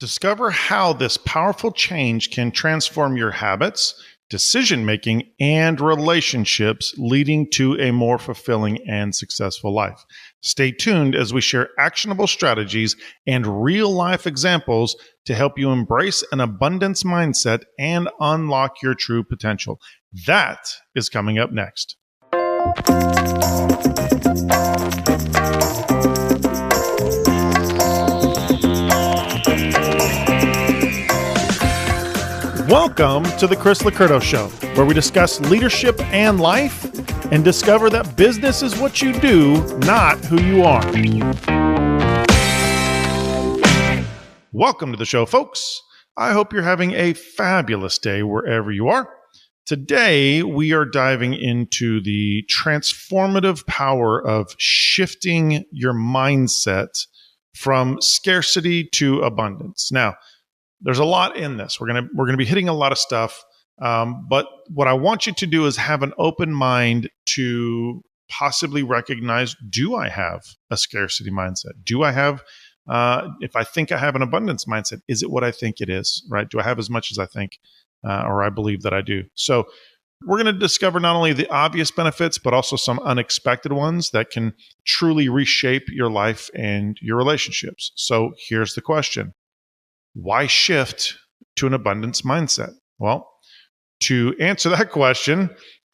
Discover how this powerful change can transform your habits, decision making, and relationships, leading to a more fulfilling and successful life. Stay tuned as we share actionable strategies and real life examples to help you embrace an abundance mindset and unlock your true potential. That is coming up next. Welcome to the Chris Lacurdo Show, where we discuss leadership and life and discover that business is what you do, not who you are. Welcome to the show, folks. I hope you're having a fabulous day wherever you are. Today, we are diving into the transformative power of shifting your mindset from scarcity to abundance. Now, there's a lot in this. We're gonna be hitting a lot of stuff, but what I want you to do is have an open mind to possibly recognize: do I have a scarcity mindset? Do I have, if I think I have an abundance mindset, is it what I think it is? Right? Do I have as much as I think, or I believe that I do? So we're going to discover not only the obvious benefits, but also some unexpected ones that can truly reshape your life and your relationships. So here's the question. Why shift to an abundance mindset? Well, to answer that question,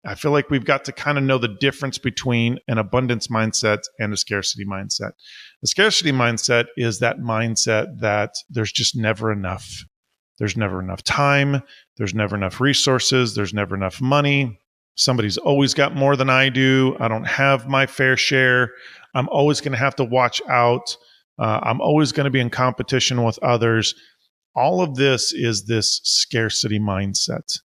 I feel like we've got to kind of know the difference between an abundance mindset and a scarcity mindset. The scarcity mindset is that mindset that there's just never enough. There's never enough time. There's never enough resources. There's never enough money. Somebody's always got more than I do. I don't have my fair share. I'm always going to have to watch out. I'm always going to be in competition with others. All of this is this scarcity mindset.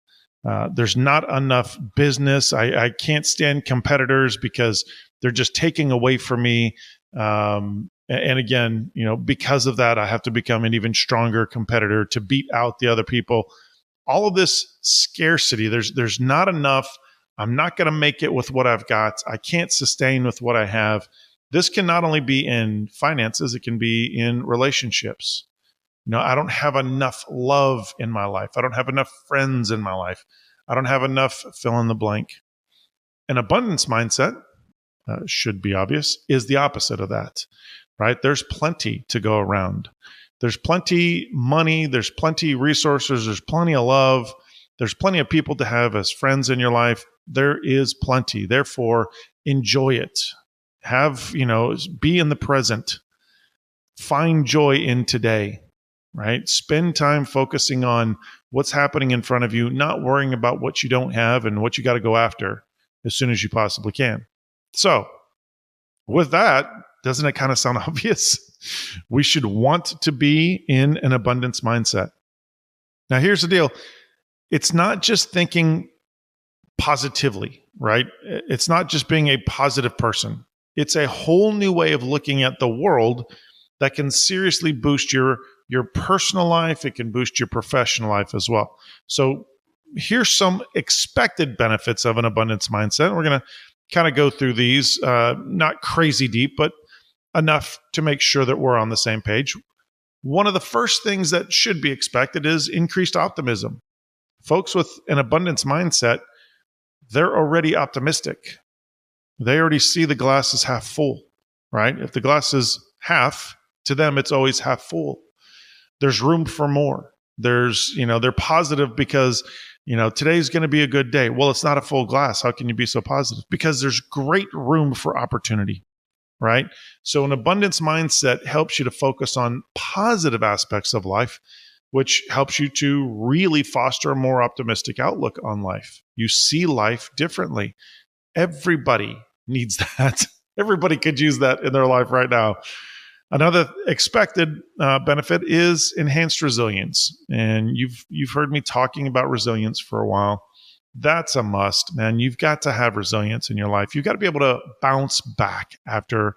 There's not enough business. I can't stand competitors because they're just taking away from me. And again, because of that, I have to become an even stronger competitor to beat out the other people. All of this scarcity, there's not enough. I'm not going to make it with what I've got. I can't sustain with what I have. This can not only be in finances, it can be in relationships. I don't have enough love in my life. I don't have enough friends in my life. I don't have enough fill in the blank. An abundance mindset, should be obvious, is the opposite of that, right? There's plenty to go around. There's plenty money. There's plenty be There's plenty of love. There's plenty of people to have as friends in your life. There is plenty. Therefore, enjoy it. Be in the present. Find joy in today, right? Spend time focusing on what's happening in front of you, not worrying about what you don't have and what you got to go after as soon as you possibly can. So with that, doesn't it kind of sound obvious? We should want to be in an abundance mindset. Now, here's the deal. It's not just thinking positively, right? It's not just being a positive person. It's a whole new way of looking at the world that can seriously boost your personal life. It can boost your professional life as well. So here's some expected benefits of an abundance mindset. We're going to kind of go through these, not crazy deep, but enough to make sure that we're on the same page. One of the first things that should be expected is increased optimism. Folks with an abundance mindset, they're already optimistic. They already see the glass is half full, right? If the glass is half, to them, it's always half full. There's room for more. They're positive because, today's going to be a good day. Well, it's not a full glass. How can you be so positive? Because there's great room for opportunity, right? So an abundance mindset helps you to focus on positive aspects of life, which helps you to really foster a more optimistic outlook on life. You see life differently. Everybody needs that. Everybody could use that in their life right now. Another expected benefit is enhanced resilience. And you've heard me talking about resilience for a while. That's a must, man. You've got to have resilience in your life. You've got to be able to bounce back after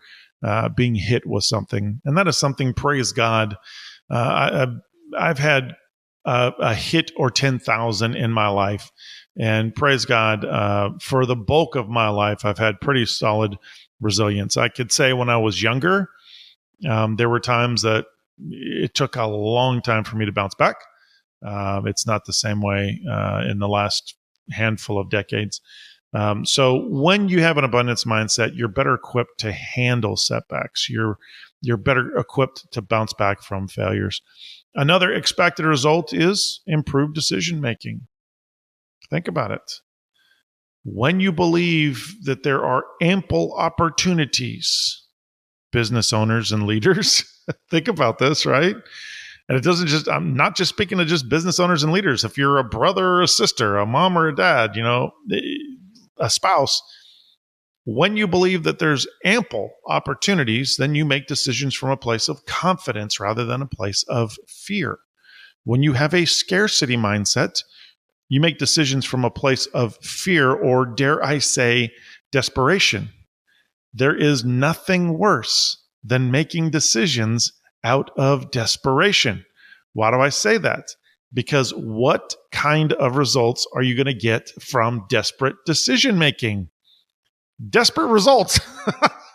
being hit with something. And that is something, praise God. I've had a hit or 10,000 in my life. And praise God, for the bulk of my life, I've had pretty solid resilience. I could say when I was younger, there were times that it took a long time for me to bounce back. It's not the same way in the last handful of decades. So when you have an abundance mindset, you're better equipped to handle setbacks. You're better equipped to bounce back from failures. Another expected result is improved decision making. Think about it. When you believe that there are ample opportunities, business owners and leaders, think about this, right? And it doesn't just, I'm not just speaking to just business owners and leaders. If you're a brother or a sister, a mom or a dad, a spouse, when you believe that there's ample opportunities, then you make decisions from a place of confidence rather than a place of fear. When you have a scarcity mindset, you make decisions from a place of fear, or dare I say, desperation. There is nothing worse than making decisions out of desperation. Why do I say that? Because what kind of results are you going to get from desperate decision making? Desperate results.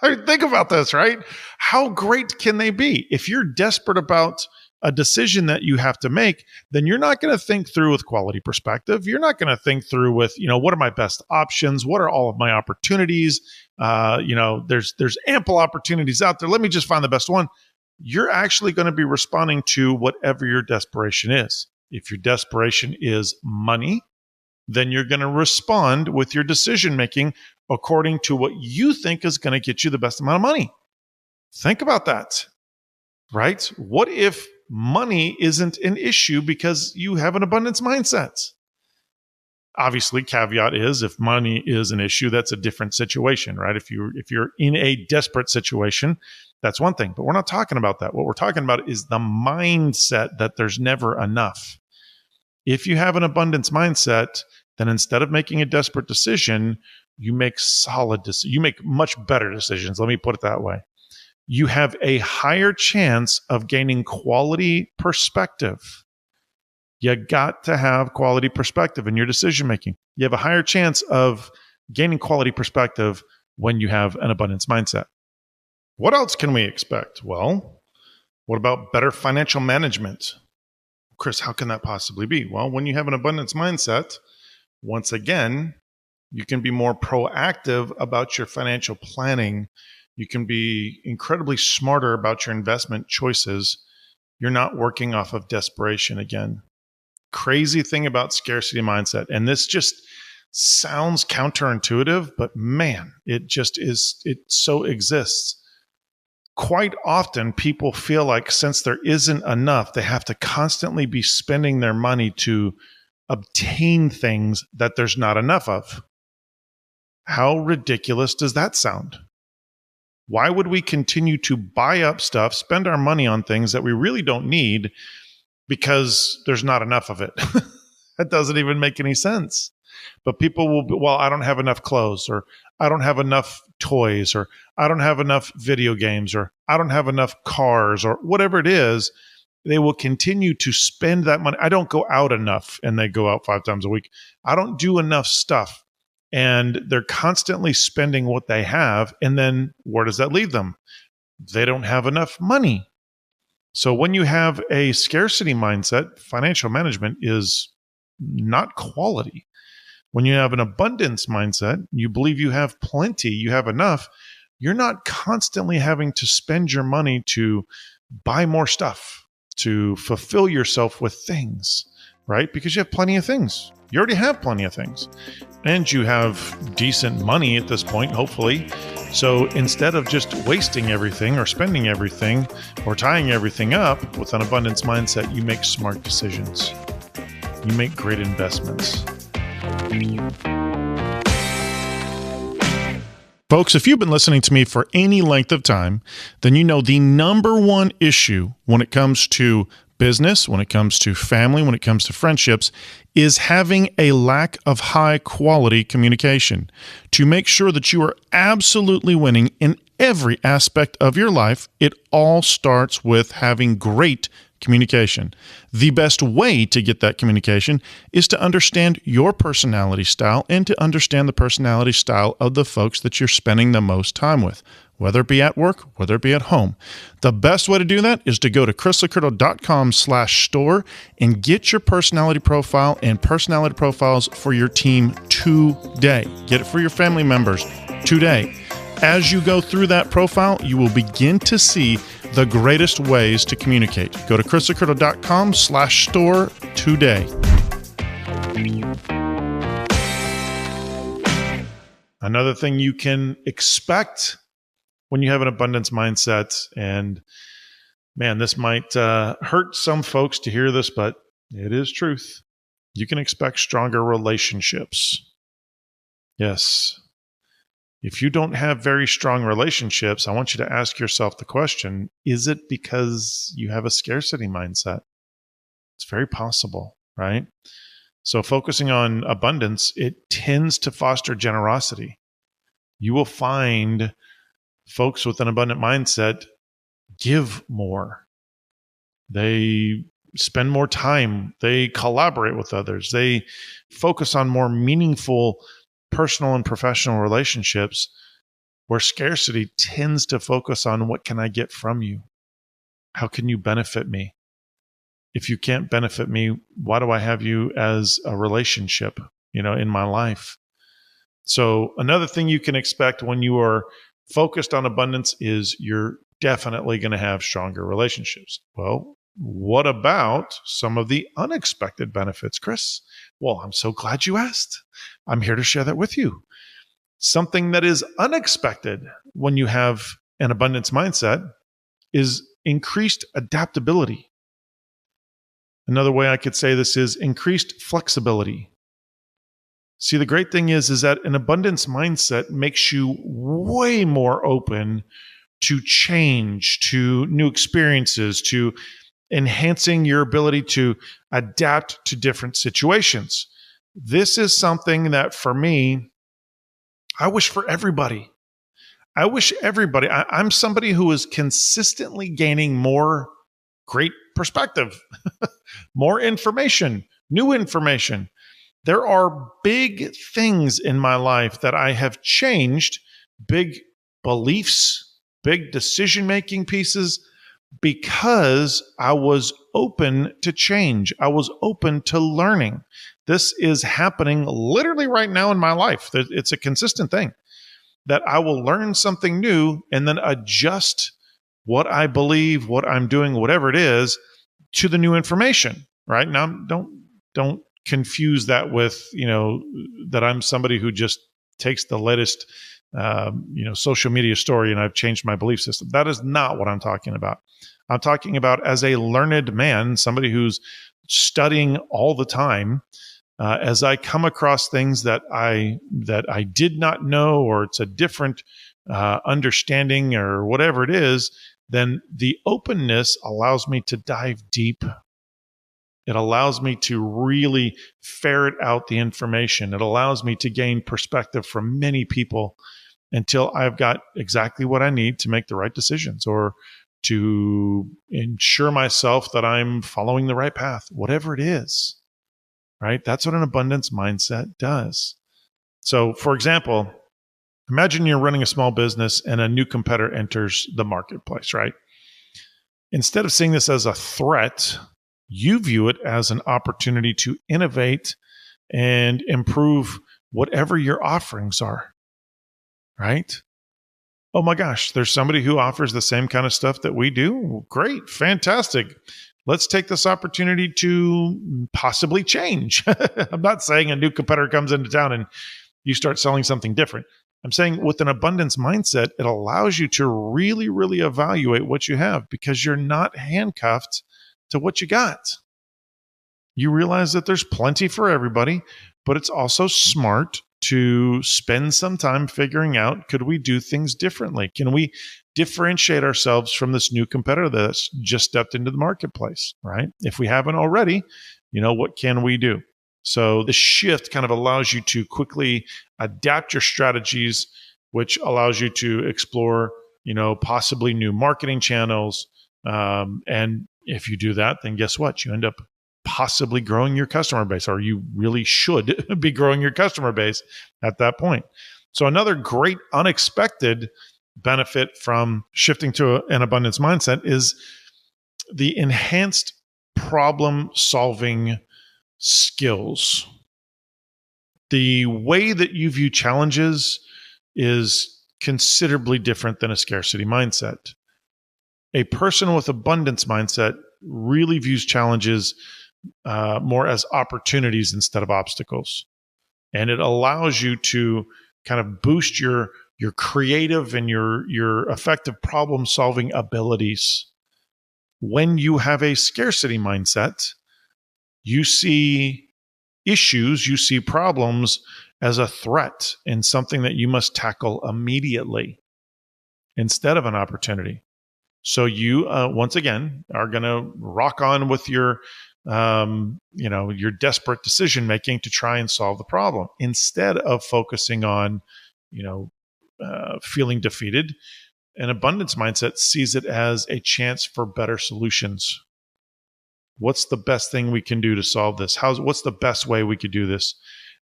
Think about this, right? How great can they be? If you're desperate about a decision that you have to make, then you're not going to think through with quality perspective. You're not going to think through with, what are my best options? What are all of my opportunities? There's ample opportunities out there. Let me just find the best one. You're actually going to be responding to whatever your desperation is. If your desperation is money, then you're going to respond with your decision making according to what you think is going to get you the best amount of money. Think about that, right? What if money isn't an issue because you have an abundance mindset? Obviously, caveat is if money is an issue, that's a different situation, right? If you're in a desperate situation, that's one thing. But we're not talking about that. What we're talking about is the mindset that there's never enough. If you have an abundance mindset, then instead of making a desperate decision, you make you make much better decisions. Let me put it that way. You have a higher chance of gaining quality perspective. You got to have quality perspective in your decision making. You have a higher chance of gaining quality perspective when you have an abundance mindset. What else can we expect? Well, what about better financial management? Chris, how can that possibly be? Well, when you have an abundance mindset, once again, you can be more proactive about your financial planning. You can be incredibly smarter about your investment choices. You're not working off of desperation again. Crazy thing about scarcity mindset, and this just sounds counterintuitive, but man, it just is. It so exists. Quite often, people feel like since there isn't enough, they have to constantly be spending their money to obtain things that there's not enough of. How ridiculous does that sound? Why would we continue to buy up stuff, spend our money on things that we really don't need because there's not enough of it? That doesn't even make any sense. But people will be, well, I don't have enough clothes, or I don't have enough toys, or I don't have enough video games, or I don't have enough cars, or whatever it is. They will continue to spend that money. I don't go out enough, and they go out 5 times a week. I don't do enough stuff. And they're constantly spending what they have. And then where does that leave them? They don't have enough money. So when you have a scarcity mindset, financial management is not quality. When you have an abundance mindset, you believe you have plenty, you have enough, you're not constantly having to spend your money to buy more stuff, to fulfill yourself with things, right? Because you have plenty of things. You already have plenty of things. And you have decent money at this point, hopefully. So instead of just wasting everything or spending everything or tying everything up with an abundance mindset, you make smart decisions. You make great investments. Folks, if you've been listening to me for any length of time, then you know the number one issue when it comes to business, when it comes to family, when it comes to friendships, is having a lack of high quality communication. To make sure that you are absolutely winning in every aspect of your life, it all starts with having great communication. The best way to get that communication is to understand your personality style and to understand the personality style of the folks that you're spending the most time with. whether it be at work, whether it be at home. The best way to do that is to go to chrislocurdo.com/store and get your personality profile and personality profiles for your team today. Get it for your family members today. As you go through that profile, you will begin to see the greatest ways to communicate. Go to chrislocurdo.com/store today. Another thing you can expect when you have an abundance mindset, and man, this might hurt some folks to hear this, but it is truth. You can expect stronger relationships. Yes. If you don't have very strong relationships, I want you to ask yourself the question, is it because you have a scarcity mindset? It's very possible, right? So focusing on abundance, it tends to foster generosity. You will find folks with an abundant mindset give more. They spend more time. They collaborate with others. They focus on more meaningful personal and professional relationships, where scarcity tends to focus on what can I get from you? How can you benefit me? If you can't benefit me, why do I have you as a relationship, in my life? So another thing you can expect when you are focused on abundance is you're definitely going to have stronger relationships. Well, what about some of the unexpected benefits, Chris? Well, I'm so glad you asked. I'm here to share that with you. Something that is unexpected when you have an abundance mindset is increased adaptability. Another way I could say this is increased flexibility. See, the great thing is that an abundance mindset makes you way more open to change, to new experiences, to enhancing your ability to adapt to different situations. This is something that for me, I wish for everybody. I'm somebody who is consistently gaining more great perspective, more information, new information. There are big things in my life that I have changed, big beliefs, big decision-making pieces, because I was open to change. I was open to learning. This is happening literally right now in my life. It's a consistent thing that I will learn something new and then adjust what I believe, what I'm doing, whatever it is, to the new information, right? Now, don't confuse that with, that I'm somebody who just takes the latest, social media story and I've changed my belief system. That is not what I'm talking about. I'm talking about as a learned man, somebody who's studying all the time. As I come across things that I did not know, or it's a different understanding or whatever it is, then the openness allows me to dive deep. It allows me to really ferret out the information. It allows me to gain perspective from many people until I've got exactly what I need to make the right decisions or to ensure myself that I'm following the right path, whatever it is, right? That's what an abundance mindset does. So, for example, imagine you're running a small business and a new competitor enters the marketplace, right? Instead of seeing this as a threat, you view it as an opportunity to innovate and improve whatever your offerings are, right? Oh my gosh, there's somebody who offers the same kind of stuff that we do. Great, fantastic. Let's take this opportunity to possibly change. I'm not saying a new competitor comes into town and you start selling something different. I'm saying with an abundance mindset, it allows you to really, really evaluate what you have because you're not handcuffed to what you got. You realize that there's plenty for everybody, but it's also smart to spend some time figuring out, could we do things differently? Can we differentiate ourselves from this new competitor that's just stepped into the marketplace, right? If we haven't already, what can we do? So the shift kind of allows you to quickly adapt your strategies, which allows you to explore, possibly new marketing channels. And if you do that, then guess what? You end up possibly growing your customer base, or you really should be growing your customer base at that point. So another great unexpected benefit from shifting to an abundance mindset is the enhanced problem solving skills. The way that you view challenges is considerably different than a scarcity mindset. A person with abundance mindset really views challenges more as opportunities instead of obstacles. And it allows you to kind of boost your creative and your effective problem solving abilities. When you have a scarcity mindset, you see issues, you see problems as a threat and something that you must tackle immediately instead of an opportunity. So you, once again, are going to rock on with your desperate decision making to try and solve the problem instead of focusing on, feeling defeated. An abundance mindset sees it as a chance for better solutions. What's the best thing we can do to solve this? What's the best way we could do this?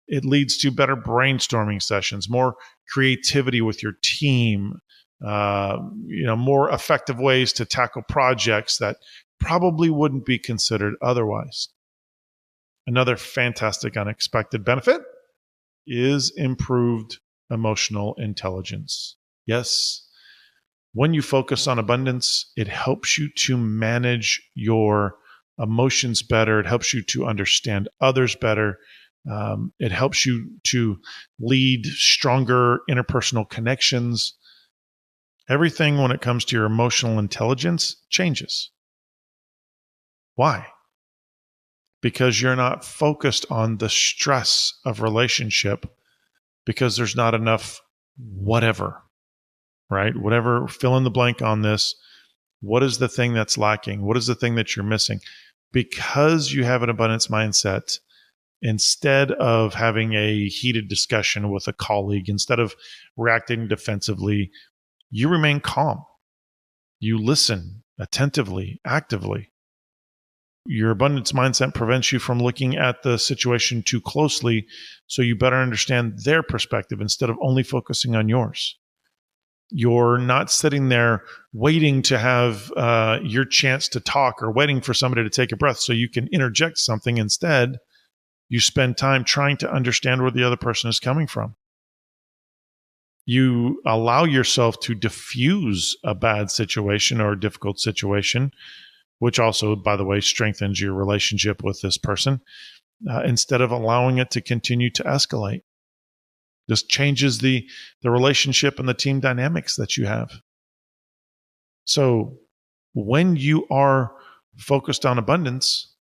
It leads to better brainstorming sessions, more creativity with your team, more effective ways to tackle projects that probably wouldn't be considered otherwise. Another fantastic unexpected benefit is improved emotional intelligence. Yes, when you focus on abundance, it helps you to manage your emotions better. It helps you to understand others better. It helps you to lead stronger interpersonal connections. Everything when it comes to your emotional intelligence changes. Why? Because you're not focused on the stress of relationship because there's not enough whatever, right? Whatever, fill in the blank on this. What is the thing that's lacking? What is the thing that you're missing? Because you have an abundance mindset, instead of having a heated discussion with a colleague, instead of reacting defensively, you remain calm. You listen attentively, actively. Your abundance mindset prevents you from looking at the situation too closely, so you better understand their perspective instead of only focusing on yours. You're not sitting there waiting to have your chance to talk or waiting for somebody to take a breath so you can interject something. Instead, you spend time trying to understand where the other person is coming from. You allow yourself to diffuse a bad situation or a difficult situation, which also, by the way, strengthens your relationship with this person, instead of allowing it to continue to escalate. This changes the relationship and the team dynamics that you have. So when you are focused on abundance,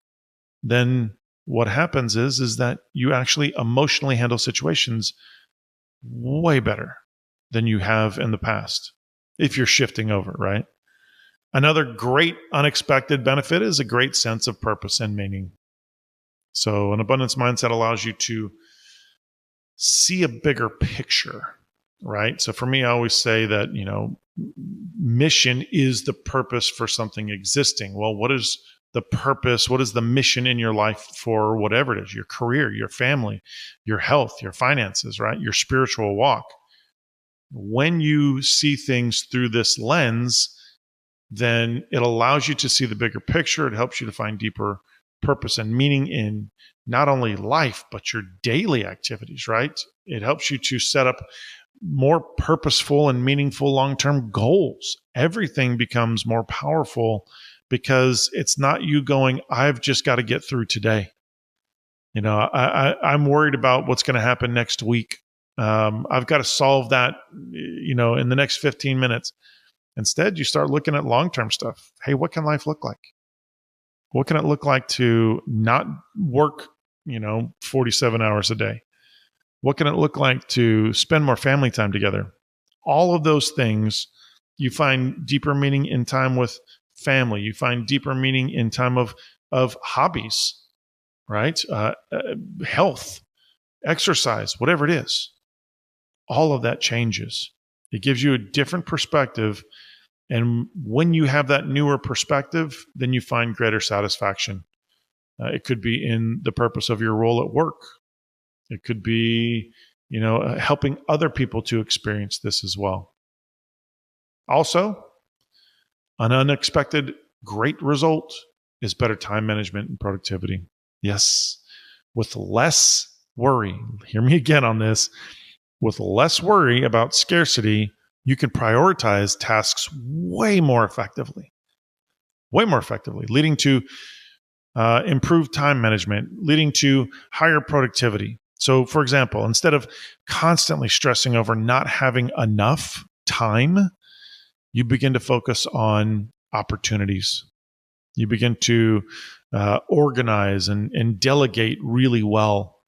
then what happens is that you actually emotionally handle situations way better than you have in the past if you're shifting over, right? Another great unexpected benefit is a great sense of purpose and meaning. So an abundance mindset allows you to see a bigger picture, right? So for me, I always say that, mission is the purpose for something existing. Well, what is the purpose? What is the mission in your life for whatever it is, your career, your family, your health, your finances, right? Your spiritual walk. When you see things through this lens, then it allows you to see the bigger picture. It helps you to find deeper purpose and meaning in not only life, but your daily activities, right? It helps you to set up more purposeful and meaningful long-term goals. Everything becomes more powerful because it's not you going, I've just got to get through today. I'm worried about what's going to happen next week. I've got to solve that, in the next 15 minutes. Instead, you start looking at long-term stuff. Hey, what can life look like? What can it look like to not work, 47 hours a day? What can it look like to spend more family time together? All of those things, you find deeper meaning in time with family. You find deeper meaning in time of hobbies, right? Health, exercise, whatever it is. All of that changes. It gives you a different perspective. And when you have that newer perspective, then you find greater satisfaction. It could be in the purpose of your role at work. It could be, helping other people to experience this as well. Also, an unexpected great result is better time management and productivity. Yes, with less worry, hear me again on this, with less worry about scarcity, you can prioritize tasks way more effectively, leading to improved time management, leading to higher productivity. So, for example, instead of constantly stressing over not having enough time, you begin to focus on opportunities. You begin to organize and delegate really well.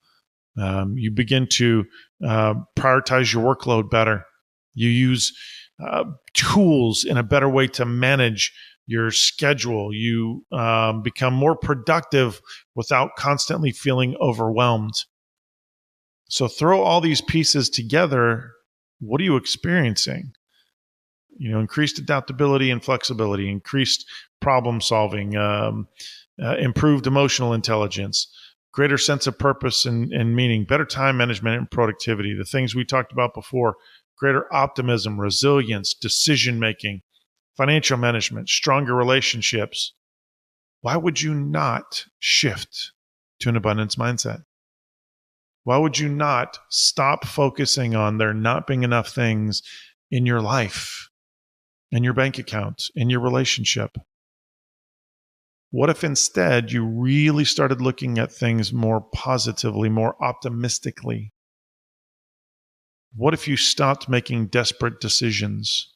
You begin to prioritize your workload better. You use tools in a better way to manage your schedule. You become more productive without constantly feeling overwhelmed. So throw all these pieces together. What are you experiencing? Increased adaptability and flexibility, increased problem solving, improved emotional intelligence, greater sense of purpose and meaning, better time management and productivity, the things we talked about before, greater optimism, resilience, decision making, financial management, stronger relationships. Why would you not shift to an abundance mindset? Why would you not stop focusing on there not being enough things in your life, in your bank account, in your relationship? What if instead you really started looking at things more positively, more optimistically? What if you stopped making desperate decisions?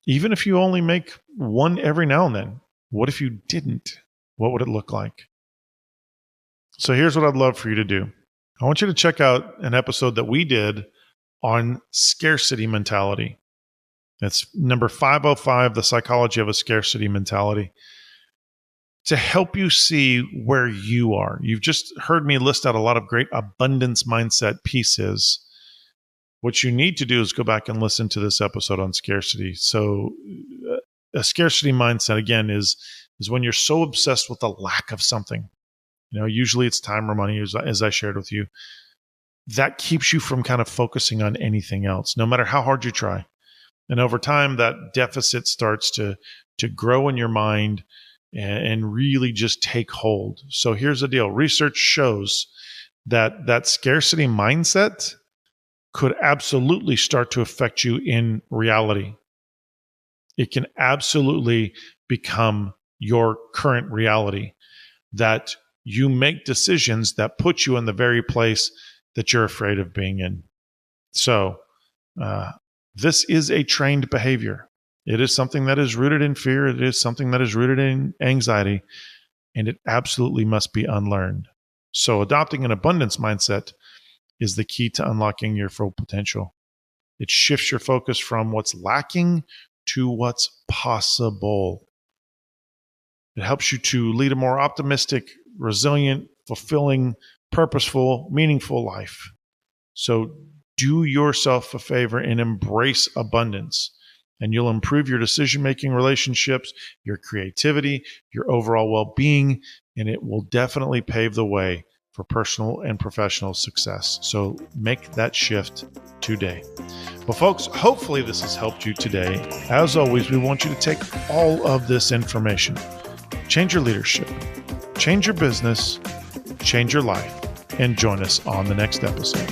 Even if you only make one every now and then, what if you didn't? What would it look like? So here's what I'd love for you to do. I want you to check out an episode that we did on scarcity mentality. It's number 505, The Psychology of a Scarcity Mentality. To help you see where you are. You've just heard me list out a lot of great abundance mindset pieces. What you need to do is go back and listen to this episode on scarcity. So a scarcity mindset, again, is when you're so obsessed with the lack of something. Usually it's time or money, as I shared with you. That keeps you from kind of focusing on anything else, no matter how hard you try. And over time, that deficit starts to grow in your mind and really just take hold. So here's the deal. Research shows that scarcity mindset could absolutely start to affect you in reality. It can absolutely become your current reality, that you make decisions that put you in the very place that you're afraid of being in. So this is a trained behavior. It is something that is rooted in fear. It is something that is rooted in anxiety, and it absolutely must be unlearned. So adopting an abundance mindset is the key to unlocking your full potential. It shifts your focus from what's lacking to what's possible. It helps you to lead a more optimistic, resilient, fulfilling, purposeful, meaningful life. So do yourself a favor and embrace abundance, and you'll improve your decision-making, relationships, your creativity, your overall well-being, and it will definitely pave the way for personal and professional success. So make that shift today. Well, folks, hopefully this has helped you today. As always, we want you to take all of this information, change your leadership, change your business, change your life, and join us on the next episode.